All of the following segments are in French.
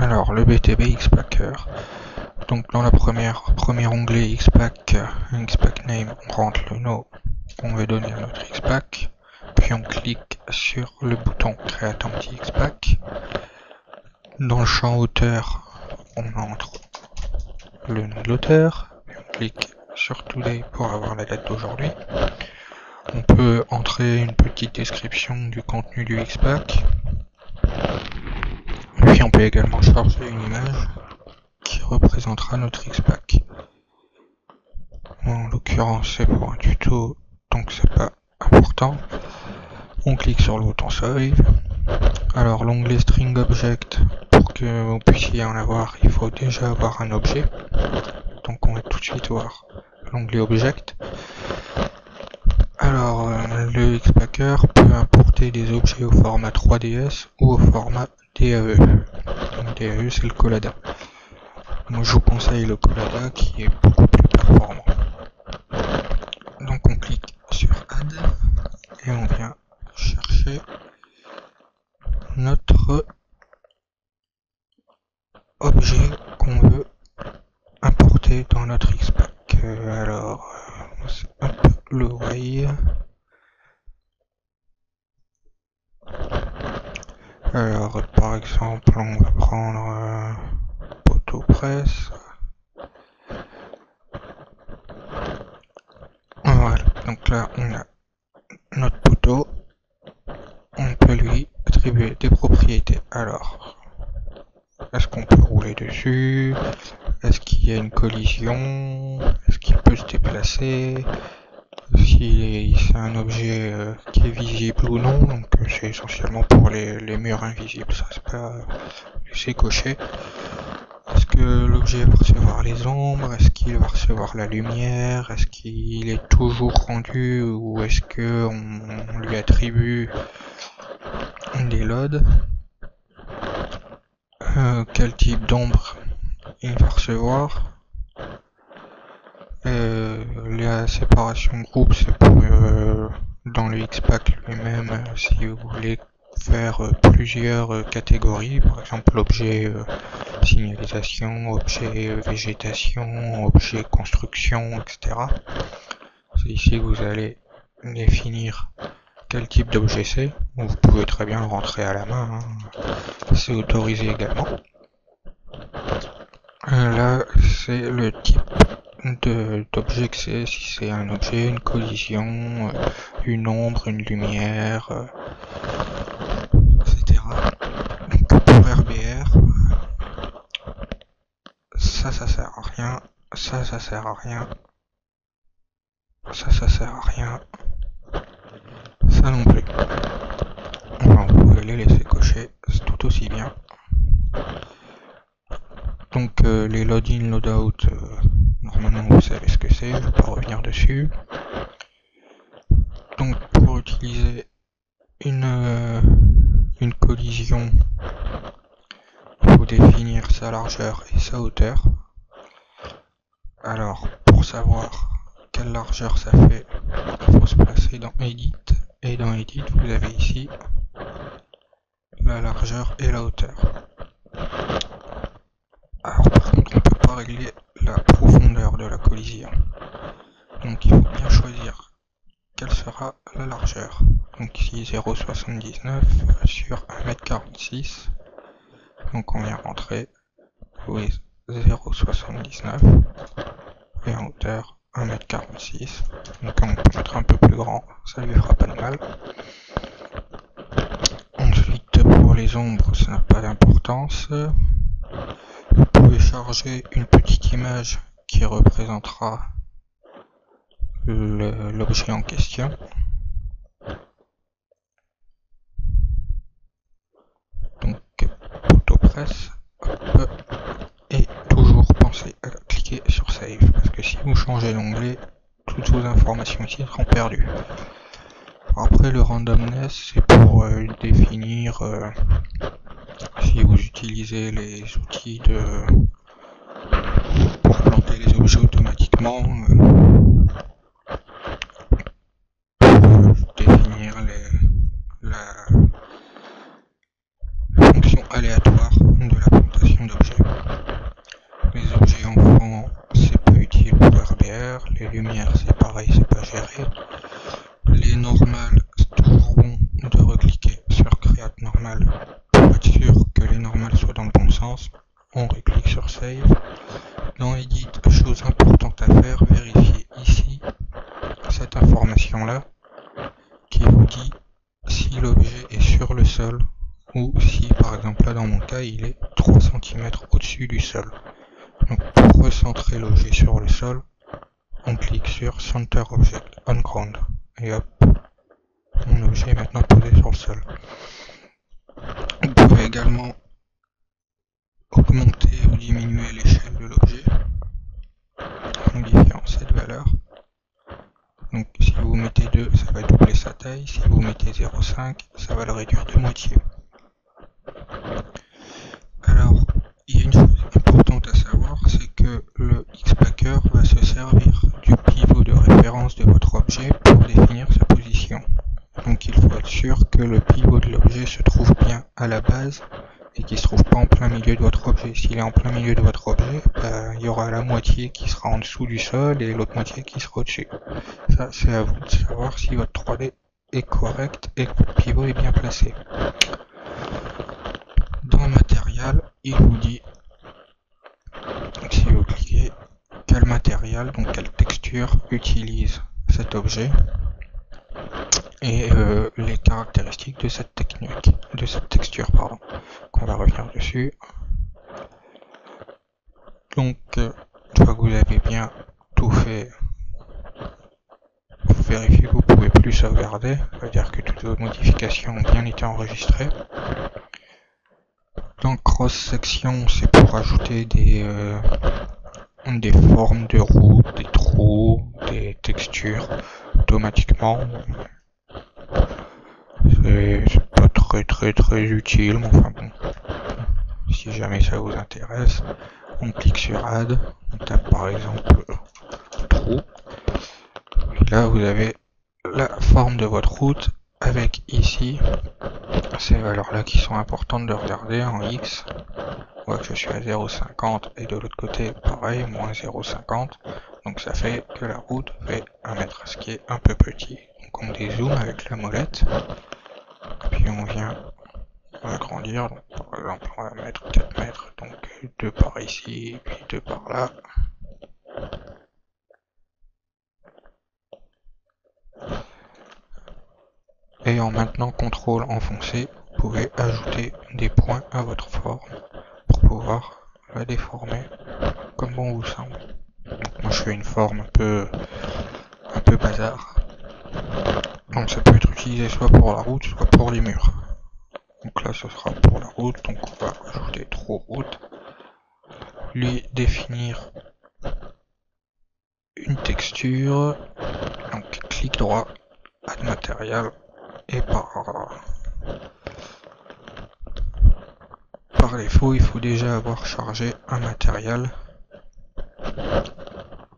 Alors, le BTB Xpacker. Donc, dans le premier onglet Xpack Name, on rentre le nom qu'on veut donner à notre Xpack. Puis on clique sur le bouton Create Empty Xpack. Dans le champ auteur, on entre le nom de l'auteur. Puis on clique sur Today pour avoir la date d'aujourd'hui. On peut entrer une petite description du contenu du Xpack. Puis on peut également charger une image qui représentera notre Xpack. En l'occurrence, c'est pour un tuto, donc c'est pas important. On clique sur le bouton Save. Alors l'onglet String Object, pour que vous puissiez en avoir, il faut déjà avoir un objet. Donc on va tout de suite voir l'onglet Object. Alors le Xpacker peut importer des objets au format 3ds ou au format DAE. Donc DAE c'est le Collada. Moi je vous conseille le Collada qui est beaucoup plus performant. Donc on clique sur Add et on vient chercher notre objet qu'on veut importer dans notre Xpack. Alors c'est un peu le way. Alors par exemple on va prendre poteau presse. Voilà, donc là on a notre poteau, on peut lui attribuer des propriétés. Alors, est-ce qu'on peut rouler dessus? Est-ce qu'il y a une collision? Est-ce qu'il peut se déplacer? Si c'est un objet qui est visible ou non, donc c'est essentiellement pour les murs invisibles, ça c'est pas laisser cocher. Est-ce que l'objet va recevoir les ombres? Est-ce qu'il va recevoir la lumière? Est-ce qu'il est toujours rendu ou est-ce que on lui attribue des LOD? Quel type d'ombre il va recevoir? La séparation groupe, c'est pour dans le Xpack lui-même, si vous voulez faire plusieurs catégories, par exemple l'objet signalisation, objet végétation, objet construction, etc. C'est ici que vous allez définir quel type d'objet c'est. Vous pouvez très bien le rentrer à la main, hein. C'est autorisé également. Là, c'est le type d'objet que c'est, si c'est un objet, une collision, une ombre, une lumière, etc. Donc pour RBR, ça sert à rien, ça sert à rien, ça sert à rien, ça non plus. Enfin, vous pouvez les laisser cocher, c'est tout aussi bien. Donc les load-in, load-out, normalement vous savez ce que c'est, je ne vais pas revenir dessus. Donc pour utiliser une collision, il faut définir sa largeur et sa hauteur. Alors pour savoir quelle largeur ça fait, il faut se placer dans Edit, et dans Edit vous avez ici la largeur et la hauteur. Alors par contre on ne peut pas régler la profondeur de la collision, donc il faut bien choisir quelle sera la largeur. Donc ici 0,79 sur 1m46, donc on vient rentrer, oui, 0,79 et en hauteur 1m46, donc on peut mettre un peu plus grand, ça lui fera pas de mal. Ensuite pour les ombres ça n'a pas d'importance. Vous pouvez charger une petite image qui représentera l'objet en question. Donc poteau presse, hop, et toujours pensez à cliquer sur Save, parce que si vous changez l'onglet, toutes vos informations ici seront perdues. Après le randomness, c'est pour définir si vous utilisez les outils pour planter les objets automatiquement, pour définir la fonction aléatoire de la plantation on reclique sur Save. Dans Edit, chose importante à faire, vérifiez ici cette information-là qui vous dit si l'objet est sur le sol ou si, par exemple là dans mon cas, il est 3 cm au-dessus du sol. Donc pour recentrer l'objet sur le sol, on clique sur Center Object on Ground et hop, mon objet est maintenant posé sur le sol. Vous pouvez également augmenter ou diminuer l'échelle de l'objet en modifiant cette valeur. Donc si vous mettez 2, ça va doubler sa taille. Si vous mettez 0,5, ça va le réduire de moitié. Alors, il y a une chose importante à savoir, c'est que le Xpacker va se servir du pivot de référence de votre objet pour définir sa position. Donc il faut être sûr que le pivot de l'objet se trouve bien à la base et qu'il ne se trouve pas en plein milieu de votre objet. S'il est en plein milieu de votre objet, il y aura la moitié qui sera en dessous du sol et l'autre moitié qui sera au-dessus. Ça, c'est à vous de savoir si votre 3D est correct et que votre pivot est bien placé. Dans Matériel, il vous dit, si vous cliquez, quel matériel, donc quelle texture utilise cet objet et les caractéristiques de cette technique, de cette texture, pardon. On va revenir dessus. Donc, une fois que vous avez bien tout fait, vous vérifiez que vous pouvez plus sauvegarder, c'est-à-dire que toutes vos modifications ont bien été enregistrées. Dans cross-section, c'est pour ajouter des formes de routes, des trous, des textures automatiquement. C'est pas très utile, mais enfin bon. Si jamais ça vous intéresse, on clique sur Add, on tape par exemple trou. Et là vous avez la forme de votre route avec ici ces valeurs là qui sont importantes de regarder en X. On voit que je suis à 0,50 et de l'autre côté pareil, moins 0,50. Donc ça fait que la route fait 1 mètre, ce qui est un peu petit. Donc on dézoome avec la molette. Puis on vient agrandir. Donc par exemple on va mettre 4 mètres. Donc 2 par ici, puis 2 par là. Et en maintenant CTRL enfoncé, vous pouvez ajouter des points à votre forme pour pouvoir la déformer comme bon vous semble. Donc moi je fais une forme un peu bazar. Donc ça peut être utilisé soit pour la route, soit pour les murs. Donc là ce sera pour la route, donc on va ajouter trop route, lui définir une texture, donc clic droit, add matériel, et par défaut il faut déjà avoir chargé un matériel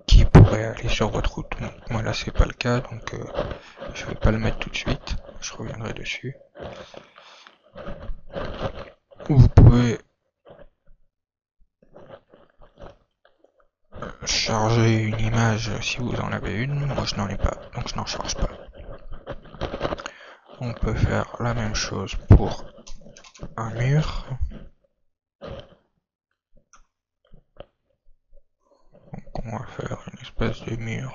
qui pourrait aller sur votre route. Bon, moi là c'est pas le cas, donc je vais pas le mettre tout de suite, je reviendrai dessus. Vous pouvez charger une image si vous en avez une, moi je n'en ai pas, donc je n'en charge pas. On peut faire la même chose pour un mur. Donc on va faire une espèce de mur